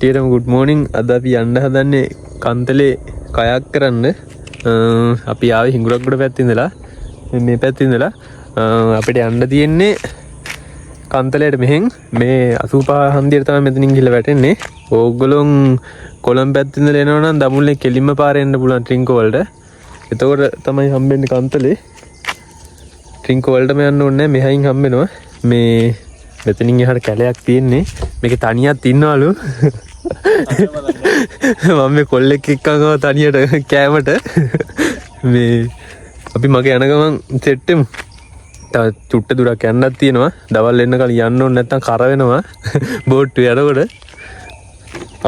කට්ටියටම good morning. අද අපි යන්න හදන්නේ කන්තලේ කයක් කරන්න. අපි ආවේ හිඟුරක්ගොඩ පැත්තේ ඉඳලා මේ පැත්තේ ඉඳලා අපිට යන්න තියෙන්නේ කන්තලේට මෙහෙන් මේ 85 හන්දියට තමයි මෙතනින් ගිහලා වැටෙන්නේ. ඕගොල්ලෝ කොළඹ පැත්තේ ඉඳලා එනවා නම් දඹුල්ලේ කෙලින්ම පාරේ එන්න පුළුවන් ට්‍රින්කෝ වලට. එතකොට තමයි හම්බෙන්නේ කන්තලේ. ට්‍රින්කෝ වලටම යන්න ඕනේ නැහැ. මෙහයින් හම්බෙනවා. මේ මෙතනින් එහාට කැලයක් තියෙන්නේ. මේකේ තනියක් ඉන්නවලු. මම මේ කොල්ලෙක් එක්කම තනියට කෑමට මේ අපි මගේ යන ගමන් සෙට් වෙමු. තව චුට්ට දුරක් යන්නත් තියෙනවා. දවල් එන්න කලින් යන්න ඕනේ නැත්නම් කර වෙනවා. බෝට්ටු යනකොට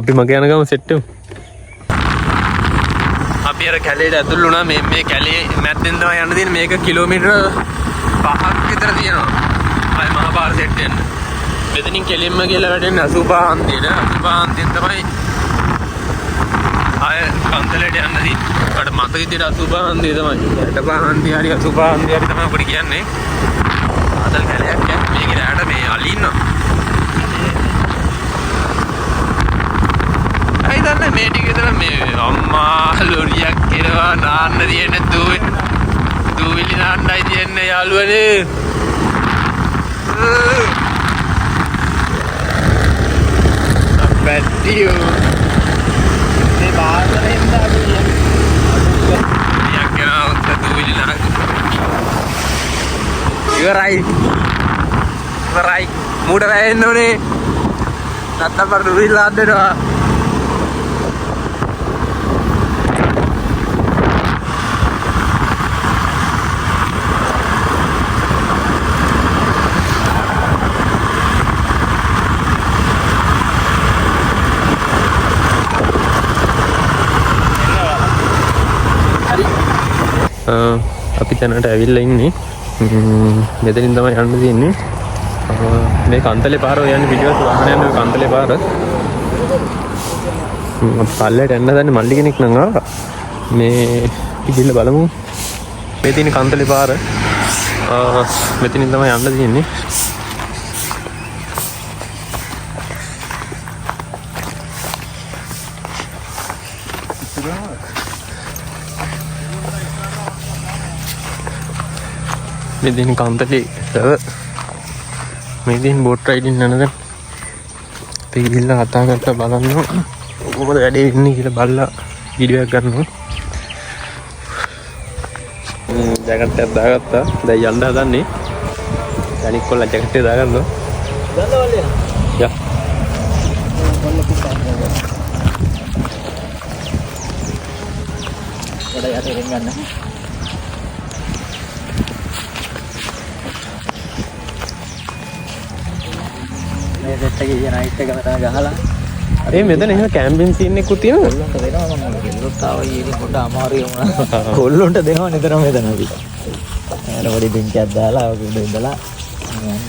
අපි මගේ යන ගමන් සෙට් වෙමු. අපි අර කැලේට ඇතුල් වුණා. මේ කැලේ මැද්දෙන් තමයි යන්න තියෙන්නේ. මේක කිලෝමීටර 5ක් විතර තියෙනවා. අය මහා පාර සෙට් වෙන්න. මෙතනින් කෙලින්ම කියලා වැටෙන්නේ 85 හන්දියට. 85 හන්දියෙන් තමයි ආය කන්තලේට යන්න තියෙන්නේ. මට මතක විදියට 85 හන්දිය තමයි. 85 හන්දිය හරි 85 හන්දිය හරි තමයි අපිට කියන්නේ. ආදල් කැලයක් කියන්නේ මේකේ රැට මේ අලි ඉන්නවා. අයි දන්නේ මේ ටික විතර මේ අම්මා ලොරියක් කෙරවා නාන්න තියෙන දූවිලි නාන්නයි තියෙන්නේ යාළුවනේ. Betiu. Ini bahasa Indah tu ya. Yang kena satu wili nak. Gerai. Mudah lain tu ni. Nata perlu wili ada dah. අපි තැනට ඇවිල්ලා ඉන්නේ. මෙතනින් තමයි යන්න තියෙන්නේ. මේ කන්තලේ පාර යන්නේ පිටිපස්ස වාහන යන කන්තලේ පාර. අපි පල්ලයට යන්න හදන්නේ මල්ලි කෙනෙක් නම් ආවා. මේ ගිහිල්ලා බලමු. මේ තියෙන කන්තලේ පාර. මෙතනින් තමයි යන්න තියෙන්නේ. මෙදින කන්තලේ මෙදින බෝට් රයිඩින් යනද අපි ගිහිල්ලා කතා කරලා බලන්න කොහොමද වැඩේ වෙන්නේ කියලා බලලා වීඩියෝ එකක් ගන්නවා. ජැකට් එකක් දාගත්තා. දැන් යන්න හදන්නේ. අනික් කොල්ලා ජැකට් එක දාගන්නවා. ගන්නවලේ. යා. වඩා යටින් ගන්න. මේ සෙට් එකේ යන නයිට් එක මෙතන ගහලා ඒ මෙතන එහෙම කැම්පින් සීන් එකක් තියෙනවා. කොල්ලන්ට දෙනවා මම කෙල්ලොත් ආවා ඊයේ පොඩ අමාරුයි වුණා. කොල්ලොන්ට දෙනවා නිතරම මෙතන අපි. එයාලා පොඩි බින්කයක් දාලා ඔක උඩ ඉඳලා යන්න.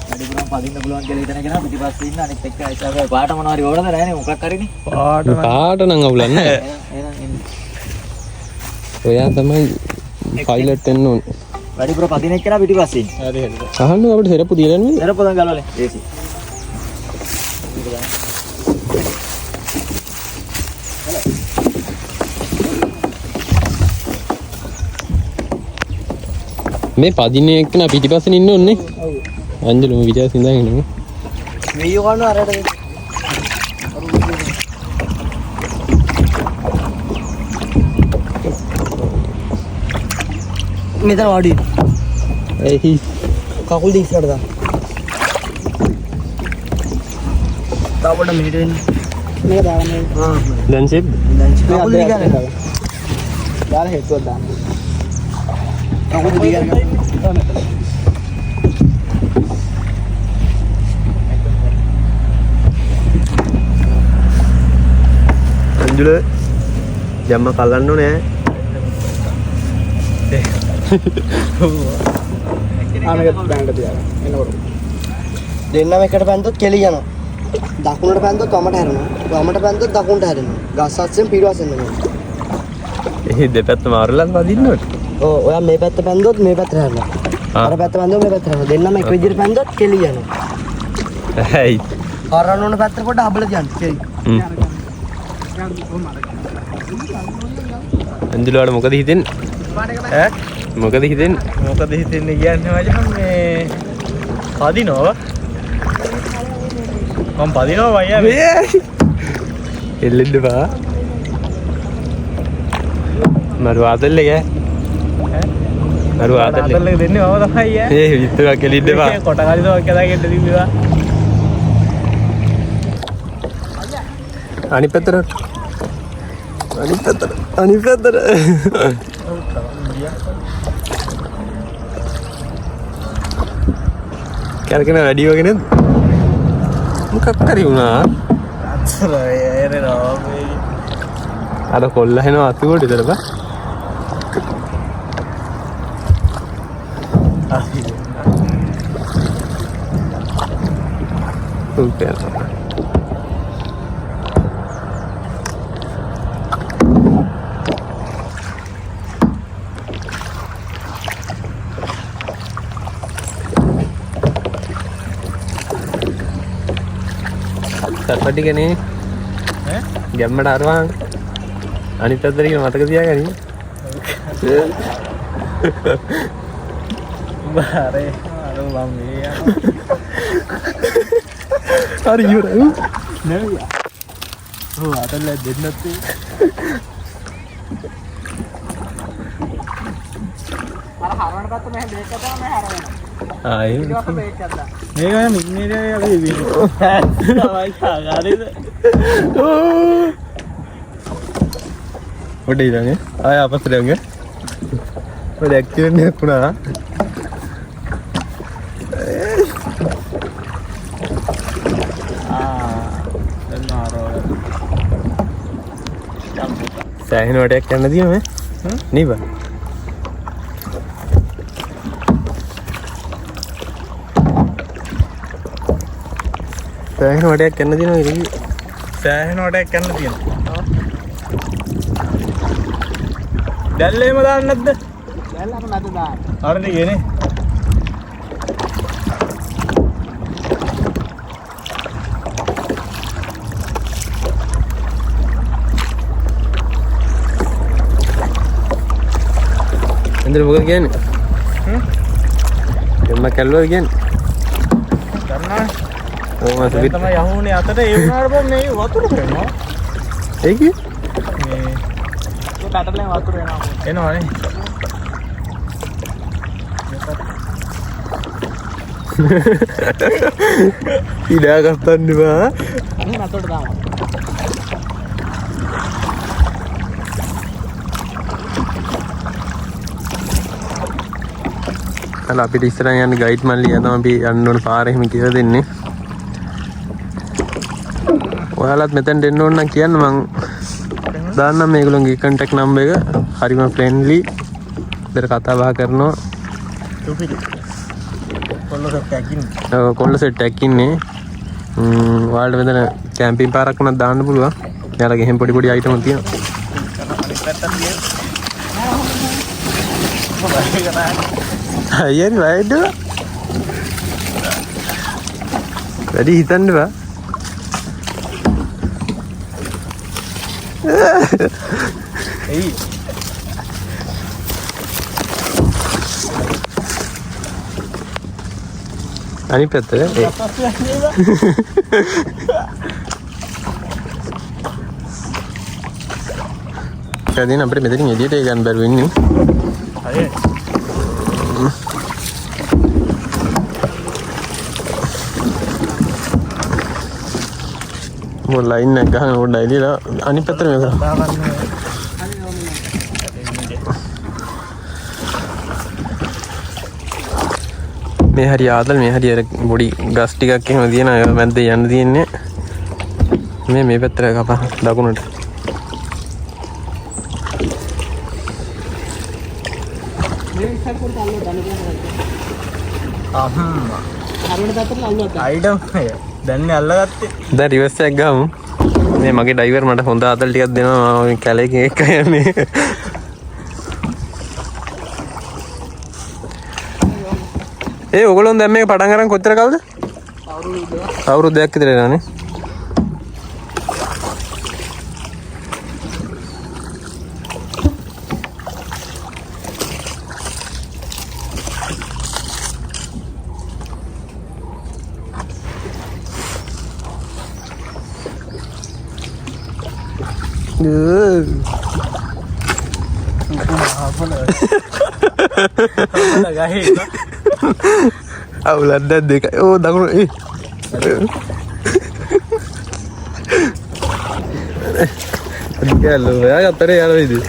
වැඩිපුරම පදින්න පුළුවන් කියලා හිතන කෙනා පිටිපස්සේ ඉන්න අනිත් එක්ක ඇයිසාවේ පාට මොනවා හරි ඕනද නැහනේ මොකක් හරිනේ. පාට නම් අවුලක් නැහැ. එහෙනම් එන්න. ඔයා තමයි පයිලට් වෙන්න ඕනේ. වැඩිපුර පදින එක්කලා පිටිපස්සේ ඉන්න. හරි හරි. අහන්න අපිට සෙරප්පු දීලා නෙමෙයි. සෙරප්පු දැන් ගලවලේ. ඒසි. මේ පදින එක්කන පිටිපස්සේ ඉන්න ඕනේ. ඔව්. අංජලි මම විදියට ඉඳන් ඉන්නේ. වීඩියෝ කරනවා අරකට. මෙතන වාඩි. එහි කකුල් දික් ඉස්සරහට දාන්න. තාපොඩ මෙහෙට වෙන්න. මේක දාගන්න. ආ. දැන් සෙප්. කකුල් දික් ගන්න. දාලා හේතුවක් දාන්න. කකුල් දික් ගන්න. අංජුල ජම්ම කල්ලන්න ඕනේ. ආනකට බෑන්ඩ් තියාගන්න. එනකොට. දෙන්නම එකට පැන්දොත් කෙලි යනවා. දකුණට පැන්දොත් වමට හැරෙනවා. වමට පැන්දොත් දකුණට හැරෙනවා. ගස් අස්සෙන් පිටුවසෙන් යනවා. ඒ දෙපැත්ත මාරලත් වදින්න ඕනේ. ඔව් ඔයා මේ පැත්ත පැන්දොත් මේ පැත්තට හැරෙනවා. අර පැත්ත පැන්දොත් මේ පැත්තට හැරෙනවා. දෙන්නම එක විදිහට පැන්දොත් කෙලි යනවා. ඇයි හරන්න ඕන පැත්තට පොඩ්ඩක් හබල තියන්න. කෙලි. අන්ජලෝට මොකද හිතෙන්නේ? මොකද හිතෙන්නේ? මොකද හිතෙන්නේ කියන්නේ මචං මේ පදිනව මම පදිනව අයියා එල්ලෙන්න බා මරු ආතල්ලේ ගෑ මරු ආතල්ලේ අතල්ලක දෙන්නේ මම තමයි අයියා ඒ විතරක් කෙලින්න බා කොට කාලිසාවක් කදාගෙන තිබ්බා අනිත් පැත්තට කැරකෙන වැඩි වගේ නේද මොකක් හරි වුණා අතර එරෙනවා මේ අර කොල්ල හෙනවා අතුවට විතර බා සුපර් සර්පටි කනේ ගැම්මට අරවාන් අනිත් අතට කියන මතක තියාගනි බාරේ අර මම මේ හරි ඉවරයි නෙවෙයි ඔව් අතල්ල දෙන්නත් අර හරවන පැත්ත මෙහෙ බේක් කරලා මම හරවනවා ආයේ මේක නම් ඉන්නේ අපි වීඩියෝ තමයි හරිද ඔඩ ඉරන්නේ ආය අපස්සට යන්නේ ඔය ඇක්සිඩන්ට් එකක් වුණා සෑහෙන වටයක් යන්න තියෙනවා නේ බා සෑහෙන වටයක් යන්න තියෙනවා ඉතින් සෑහෙන වටයක් යන්න තියෙනවා දැල්ලේම දාන්න නැද්ද දැල්ල අප නැද දාන්න හරිනේ ගේනේ එන්දර මොකද කියන්නේ එම්ම කැල්ලුවද කියන්නේ කරනවා ඔව් මාස දැන් තමයි යහුනේ අතට ඒ වුණාට පස්සේ මේ වතුර වෙනවා ඒක මේ පැටලෙන් වතුර එනවා එනවනේ ඉඩා ගත්තන්න බා මම අතට දානවා අල අපිට ඉස්සරහන් යන්න ගයිඩ් මල්ලි තමයි අපි යන්න ඕන පාර එහෙම කියලා දෙන්නේ. ඔයාලත් මෙතෙන්ට එන්න ඕන නම් කියන්න මං දාන්නම් මේගොල්ලෝගේ contact number එක. හරිම friendly. ඉතර කතා බහ කරනවා. තුපිලි කොල්ල සෙට් එකක් ඉන්නේ ඔව් කොල්ල සෙට් එකක් ඉන්නේ. ඔයාලට මෙතන කැම්පින් පාරක් වුණත් දාන්න පුළුවන්. එයාලගේ එහෙම පොඩි පොඩි item තියෙනවා. අනිත් පැත්තට ගියේ අයියනි වයිඩ් වැඩි හිතන්න බා එයි අනිත් පැත්ත කදින අපිට මෙතනින් එළියට ගන්න බැරුව ඉන්නේ හරි මො ලයින් එක ගහන උඩ එළියලා අනිත් පැත්තට මේක මේ හරි ආදල් මේ හරි අර පොඩි ගස් ටිකක් එහෙම තියෙන අය මැද්ද යන්න තියෙන්නේ මේ පැත්තට කපා දකුණට අම්මා හරියට පැත්තට අල්ලුවා අයිඩම් දැන් අල්ලගත්තේ දැන් රිවර්ස් එකක් ගමු මේ මගේ ඩ්‍රයිවර් මට හොඳ ආතල් ටිකක් දෙනවා මම කැලේකින් එක්ක යන්නේ ඔයගොල්ලෝ දැන් මේක පටන් ගන්න කොච්චර කවුද අවුරුද්දක් විතර වෙනවානේ. අවුලක් දෙක. ඕ දකුණු ගෑල්ලෝ එයා අතරේ යනවා ඉතින්.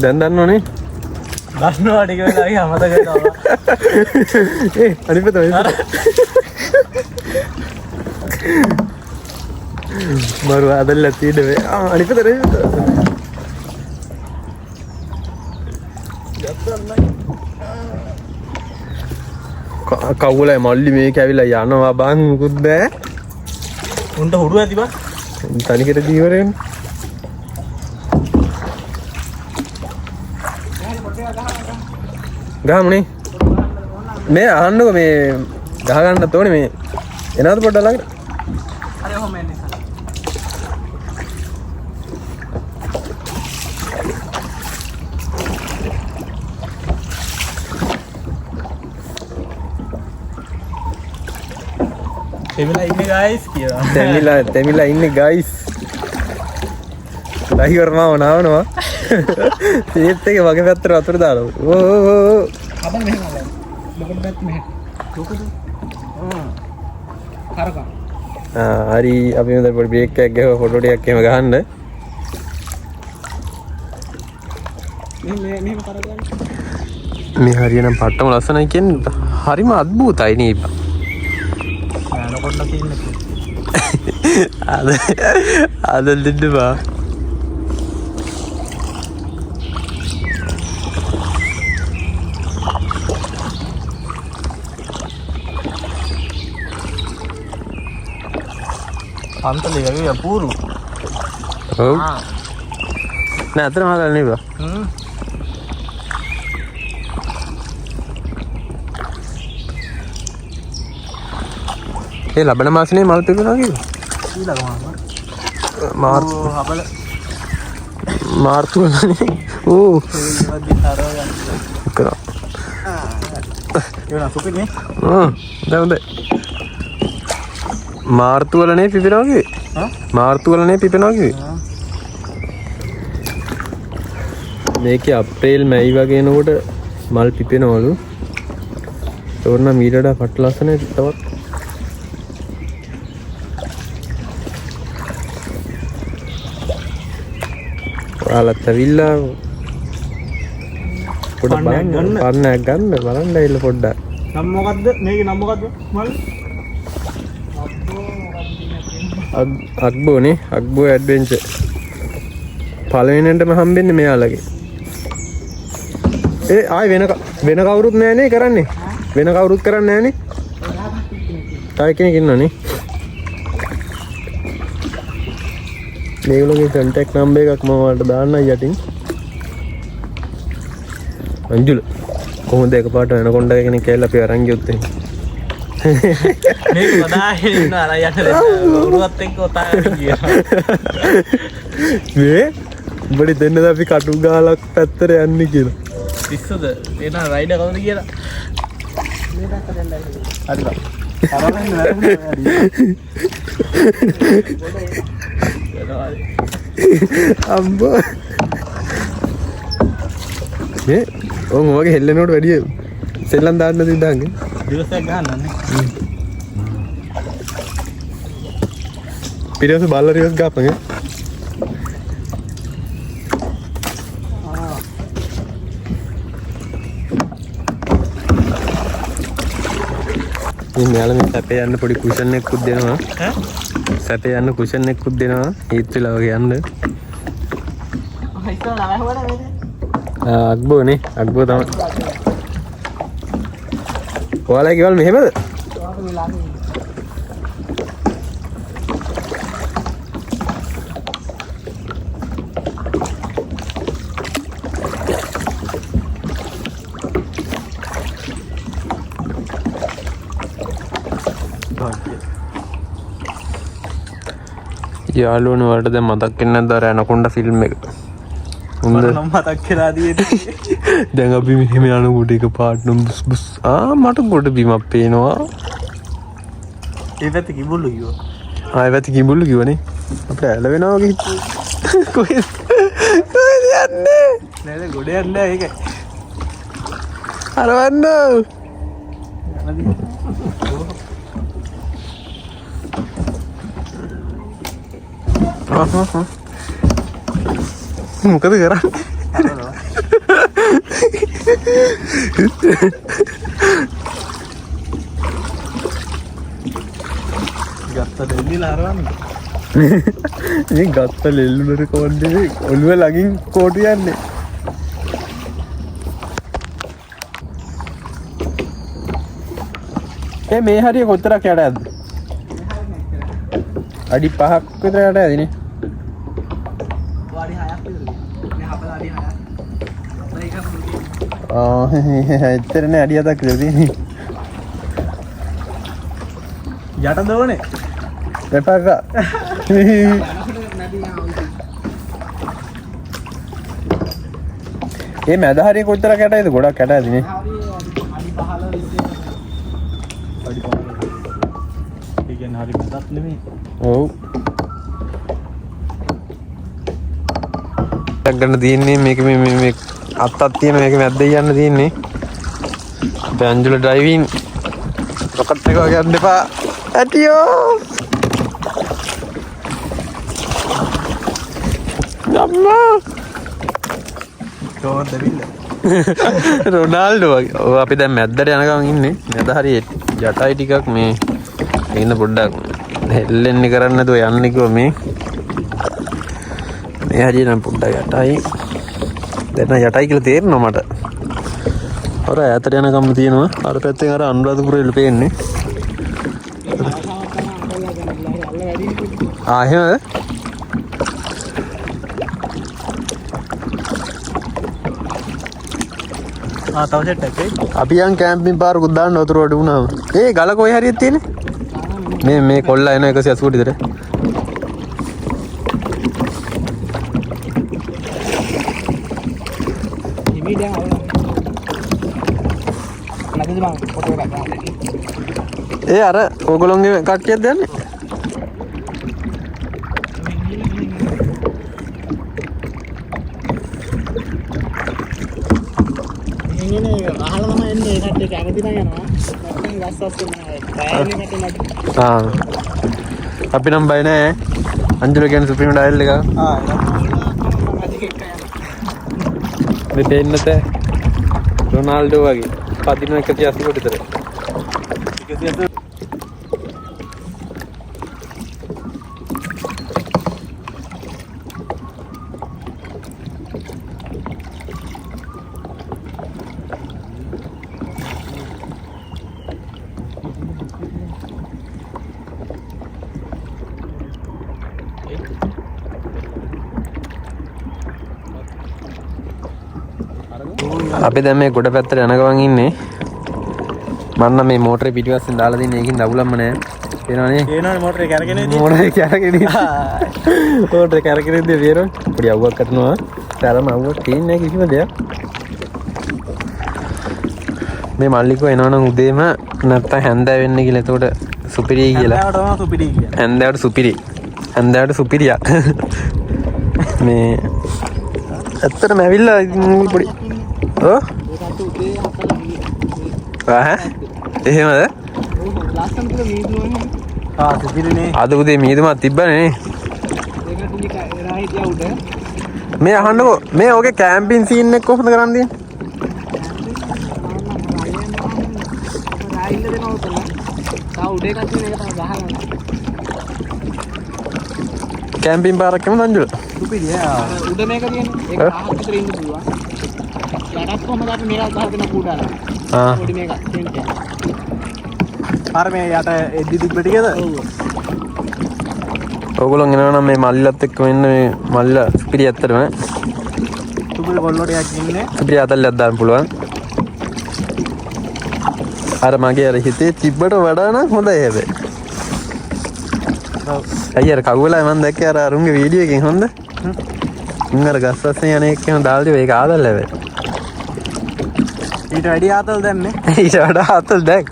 දැන් දන්නවනේ. දන්නවා ටික වෙලාවයි අමතක වෙනවා. අනිත් පැත්ත මරු අදල්ලා තියෙන්නේ. අනිත් පැත්ත කවුලයි මල්ලි මේක ඇවිල්ලා යනවා බං මුකුත් බෑ. උන්ට හුරු ඇති බං. තනිකර දීවරෙන්. ගහමුනේ. මේ අහන්නකො මේ ගහ ගන්නත් ඕනේ මේ. එනවද පොඩ්ඩක් ළඟට? හරි ඔහොම එන්නේ. තෙමිලා ඉන්නේ ගයිස් කියලා. තෙමිලා ඉන්නේ ගයිස්. ලයිවර්මාව නාවනවා. ඒත් එක වගේ පැත්තට වතුර දාලා. ඕ. අපල මෙහෙම අල්ලන්න. මොකද පැත්ත මෙහෙ. ලොකුද? කරකම්. හරි අපි මෙතන පොඩි බ්‍රේක් එකක් ගහුවා ෆොටෝ ටිකක් එහෙම ගහන්න. මෙහෙම කරගන්න. මේ හරියනම් පට්ටම ලස්සනයි කියන්නේ. හරිම අద్භූතයි නේ. කොට තියන්නේ. අද දෙන්න බා. අන්තලේ වගේ අපූරු. ඔව්. නෑ අතන මහදල් නේ බා. ඒ ලබන මාසනේ මල් පිපෙනවා කිව්වා. ඊළඟ මාස. මාර්තු වලනේ. ඕ. කරා. ඒවන සුපිනේ. දැන් මාර්තු වලනේ පිපෙනවා කිව්වේ. මාර්තු වලනේ පිපෙනවා කිව්වේ. මේකේ අප්‍රේල් මැයි වගේ එනකොට මල් පිපෙනවලු. ඒවන මීට වඩා පට ලස්සනයි තවත්. ඔයාලත් ඇවිල්ලා පොඩ්ඩක් බලන්න. පන්නයක් ගන්න බලන්න ඇවිල්ලා පොඩ්ඩක්. නම් මොකද්ද? මේකේ නම් මොකද්ද? මල්. අක්බෝනේ අක්බෝ ඇඩ්වෙන්චර්. පළවෙනියෙන්ටම හම්බෙන්නේ මෙයාලගේ. ආයි වෙන කවුරුත් නෑනේ කරන්නේ. වෙන කවුරුත් කරන්නේ නෑනේ. තව කෙනෙක් ඉන්නවනේ. මේගොල්ලෝගේ කන්ටැක්ට් නම්බර් එකක් මම ඔයාලට දාන්නම් යටින්. අංජුල කොහොමද එකපාරට වෙනකොණ්ඩ කෙනෙක් කියලා අපි අරන් ගියොත් එහෙම. මේක වදාගෙන ඉන්න අර යන්න උරුවත් එක්ක ඔතාගෙන ගියා. මේ උඹට දෙන්නද අපි කටු ගාලක් පැත්තට යන්නේ කියලා. පිස්සුද? එන රයිඩර් කවුද කියලා. මේ පැත්තට යන්න හරි බා. අරගෙන අම්බෝ මේ ඔන් ඔයගේ හෙල්ලෙනකොට වැඩි සෙල්ලම් දාන්න තියදාන්නේ දිවසයක් ගන්නන්නේ පිටස බල්ල රිවස් ගාපගේ මේ මෙයාලා මේ සැපේ යන්න පොඩි කුෂන් එකකුත් දෙනවා සැපේ යන්න කුෂන් එකකුත් දෙනවා ඊත් වෙලා වගේ යන්න අක්බෝනේ අක්බෝ තමයි ඔයාලා ගෙවල් මෙහෙමද යාළුවනේ වලට දැන් මතක් වෙන්නේ නැද්ද අර ඇනකොන්ඩා ෆිල්ම් එක? මට නම් මතක් කියලා දීලා. දැන් අපි මෙහෙම යනකොට එක පාට බුස් බුස් මට ගොඩ බිමක් පේනවා. ඒ පැත්තේ කිඹුල්ලු කිව්වා. ආයෙ පැත්තේ කිඹුල්ලු කිව්වනේ. අපිට ඇලවෙනවා වගේ. කොහෙද යන්නේ? නේද ගොඩ යන්නේ ඒක. අරවන්න. මොකද කරන්නේ? ගත්ත දෙල්ලිලා හරවන්න. මේ ගත්ත ලෙල්ලුනට කොණ්ඩේ ඔළුව ළඟින් කෝටු යන්නේ. මේ හරිය කොතරක් යට ඇද්ද? අඩි 5ක් විතර යට ඇදිනේ. වාඩි 6ක් විතර. මේ හපලා අඩි 6ක්. එතරනේ අඩි 7ක් විතර තියෙන්නේ. යට දෝනේ. දෙපා. මේ මැද හරිය කොතරක් යට ඇද්ද? ගොඩක් යට ඇදිනේ. අඩි 15 20. ඒ කියන්නේ හරි මැදක් නෙමෙයි. ඔව්. ගන්න තියෙන්නේ මේක මේ අත්තක් තියෙන මේක මැද්ද යන්න තියෙන්නේ. අපේ අංජුල ඩ්‍රයිවිං රොකට් එක වගේ යන්න එපා. ඇටියෝ. අම්මා. කොහොමද දෙවිල්ල? රොනාල්ඩෝ වගේ. ඔව් අපි දැන් මැද්දට යන ගමන් ඉන්නේ. මැද හරිය යටයි ටිකක් මේ ඉන්න පොඩ්ඩක් හෙල්ලෙන්නේ කරන්නේ නැතුව යන්නේ කිව්වා මේ. මේ හරිය නම් පොඩ්ඩක් යටයි. දැන් යටයි කියලා තේරෙනවා මට. අර ඈතට යන ගම තියෙනවා. අර පැත්තෙන් අර අනුරාධපුරෙල පේන්නේ. එහෙමද? තව සෙට් එකක්. අපි යන් කැම්පින් පාරකුත් දාන්න වතුර වඩ වුණාම. ගල කොයි හරියක් තියෙන්නේ? මේ කොල්ලා එන 180 විතර. හිමි දැන් අවුල. නැගිට මම ෆොටෝ එකක් ගන්න. අර ඕගොල්ලෝගේ කට්ටියක්ද යන්නේ? අපි නම් බය නෑ. අංජුල කියන්නේ සුප්‍රීම ඩයල් එක. මේ දෙන්නත රොනාල්ඩෝ වගේ පදින 180 කට විතර. 180. අපි දැන් මේ ගොඩ පැත්තට යන ගමන් ඉන්නේ. මන්න මේ මෝටරේ පිටිපස්සෙන් දාලා දෙන්නේ ඒකින් දවුලම්ම නෑ. පේනවනේ. පේනවනේ මෝටරේ කැරගෙන ඉන්නේ. මෝටරේ කැරගෙන ඉන්නේ. මෝටරේ කැරගෙන ඉන්නේ වේරෝ. පොඩි අවුවක් කරනවා. තරම අවුවක් තියෙන්නේ නෑ කිසිම දෙයක්. මේ මල්ලිකෝ එනවනම් උදේම නැත්තම් හැන්දෑ වෙන්න කියලා. එතකොට සුපිරි කියලා. හැන්දෑවට තමයි සුපිරි කියන්නේ. හැන්දෑවට සුපිරි. හැන්දෑවට සුපිරියා. මේ ඇත්තටම ඇවිල්ලා පොඩි එහෙමද? අද උදේ මීදුමක් තිබ්බනේ. මේ අහන්නකෝ මේ ඔගේ කැම්පින් සීන් එක කොහොමද කරන්නේ? කැම්පින් පාරක් එමු නංජුල. උඩ මේක තියෙන්නේ. ඒක පහක් විතර ඉන්න පුළුවන්. යටත් කොහමද අපි මේක ගහගෙන කුඩාලා. පොඩි මේක තියෙන්නේ. අර මේ යට එද්දි තිබ්බ ටිකද? ඔව්. ඕගොල්ලෝ එනවා නම් මේ මල්ලිලත් එක්ක මෙන්න මේ මල්ලිලා සුපිරි ඇත්තටම. සුපිරි කොල්ලෝ ටිකක් ඉන්නේ. සුපිරි අතල්ලක් දාන්න පුළුවන්. අර මගේ අර හිතේ තිබ්බට වඩා නම් හොඳයි හැබැයි. ඔව්. අයියර කවුලයි මම දැක්කේ අර අරුන්ගේ වීඩියෝ එකකින් හොඳ. උංගර ගස් අස්සේ යන එක එහෙම දාලා තිබේ ඒක ආදල් ලැබෙයි. ඊට වැඩි ආතල් දැම්මේ. ඊට වඩා ආතල් දැක්.